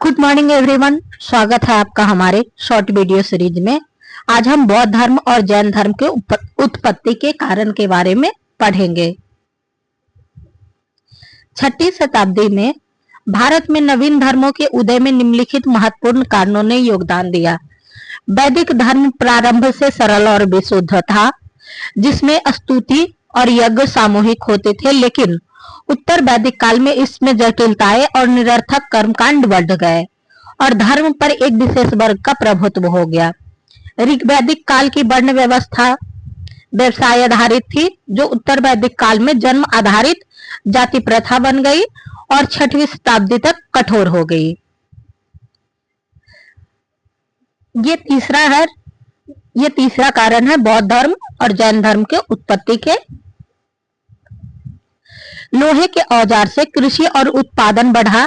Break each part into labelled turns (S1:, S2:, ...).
S1: Good morning everyone. स्वागत है आपका हमारे शॉर्ट वीडियो सीरीज में। आज हम बौद्ध धर्म और जैन धर्म के उत्पत्ति के कारण के बारे में पढ़ेंगे। 6वीं शताब्दी में भारत में नवीन धर्मों के उदय में निम्नलिखित महत्वपूर्ण कारणों ने योगदान दिया। वैदिक धर्म प्रारंभ से सरल और विशुद्ध था, जिसमें स्तुति और यज्ञ सामूहिक होते थे, लेकिन उत्तर वैदिक काल में इसमें जटिलताएं और निरर्थक कर्मकांड बढ़ गए और धर्म पर एक विशेष वर्ग का प्रभुत्व हो गया। ऋग्वैदिक काल की वर्ण व्यवस्था व्यवसाय आधारित थी, जो उत्तर वैदिक काल में जन्म आधारित जाति प्रथा बन गई और 6वीं शताब्दी तक कठोर हो गई। ये तीसरा कारण है बौद्ध धर्म और जैन धर्म के उत्पत्ति के। लोहे के औजार से कृषि और उत्पादन बढ़ा,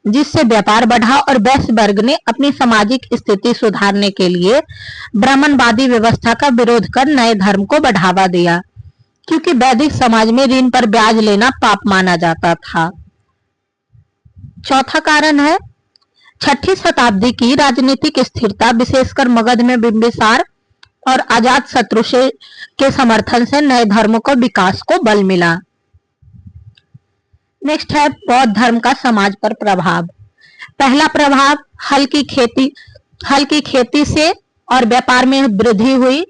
S1: जिससे व्यापार बढ़ा और वैश्य वर्ग ने अपनी सामाजिक स्थिति सुधारने के लिए ब्राह्मणवादी व्यवस्था का विरोध कर नए धर्म को बढ़ावा दिया, क्योंकि वैदिक समाज में ऋण पर ब्याज लेना पाप माना जाता था। चौथा कारण है 6वीं शताब्दी की राजनीतिक स्थिरता, विशेषकर मगध में बिंबिसार और अजात शत्रु के समर्थन से नए धर्मों को विकास को बल मिला। नेक्स्ट है बौद्ध धर्म का समाज पर प्रभाव। पहला प्रभाव हल्की खेती से और व्यापार में वृद्धि हुई,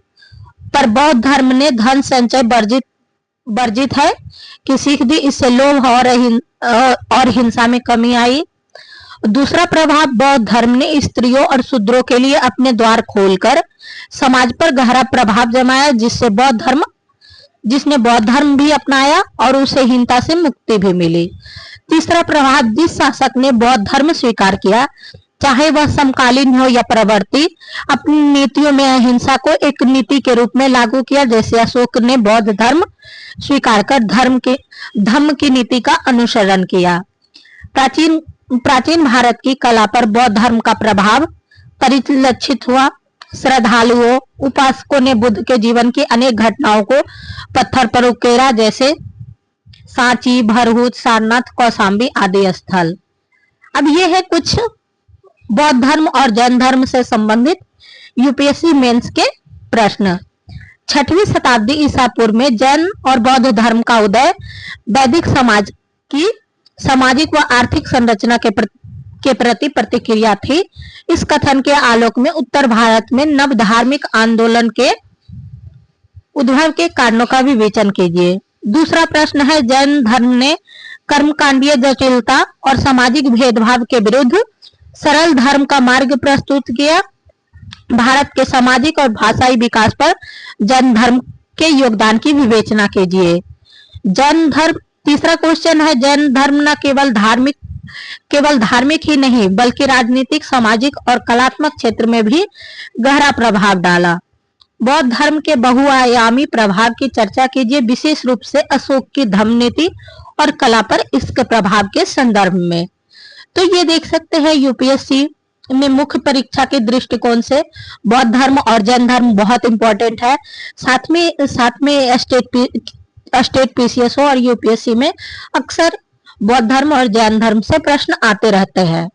S1: पर बौद्ध धर्म ने धन संचय वर्जित है कि सीख दी। इससे लोभ और हिंसा में कमी आई। दूसरा प्रभाव बौद्ध धर्म ने स्त्रियों और शूद्रों के लिए अपने द्वार खोलकर समाज पर गहरा प्रभाव जमाया, जिसने बौद्ध धर्म भी अपनाया और उसे हीनता से मुक्ति भी मिली। तीसरा प्रभाव जिस शासक ने बौद्ध धर्म स्वीकार किया, चाहे वह समकालीन हो या प्रवर्ती, अपनी नीतियों में अहिंसा को एक नीति के रूप में लागू किया। जैसे अशोक ने बौद्ध धर्म स्वीकार कर धम्म की नीति का अनुसरण किया। प्राचीन भारत की कला पर बौद्ध धर्म का प्रभाव परिलक्षित हुआ। श्रद्धालुओं उपासकों ने बुद्ध के जीवन की अनेक घटनाओं को पत्थर पर उकेरा, जैसे सांची, भरहुत, सारनाथ, कौशाम्बी आदि स्थल। अब ये है कुछ बौद्ध धर्म और जैन धर्म से संबंधित यूपीएससी मेंस के प्रश्न। 6वीं शताब्दी ईसा पूर्व में जैन और बौद्ध धर्म का उदय वैदिक समाज की सामाजिक व आर्थिक संरचना के प्रति प्रतिक्रिया थी। इस कथन के आलोक में उत्तर भारत में नव धार्मिक आंदोलन के उद्भव के कारणों का विवेचन कीजिए। दूसरा प्रश्न है जैन धर्म ने कर्मकांडीय जटिलता और सामाजिक भेदभाव के विरुद्ध सरल धर्म का मार्ग प्रस्तुत किया। भारत के सामाजिक और भाषाई विकास पर जैन धर्म के योगदान की विवेचना कीजिए। जैन धर्म तीसरा क्वेश्चन है जैन धर्म न केवल धार्मिक ही नहीं, बल्कि राजनीतिक, सामाजिक और कलात्मक क्षेत्र में भी गहरा प्रभाव डाला। बौद्ध धर्म के बहुआयामी प्रभाव की चर्चा कीजिए, विशेष रूप से अशोक की धम्म नीति और कला पर इसके प्रभाव के संदर्भ में। तो ये देख सकते हैं यूपीएससी में मुख्य परीक्षा के दृष्टिकोण से बौद्ध धर्म और जैन धर्म बहुत इंपॉर्टेंट है। साथ में स्टेट पीसीएस और यूपीएससी में अक्सर बौद्ध धर्म और जैन धर्म से प्रश्न आते रहते हैं।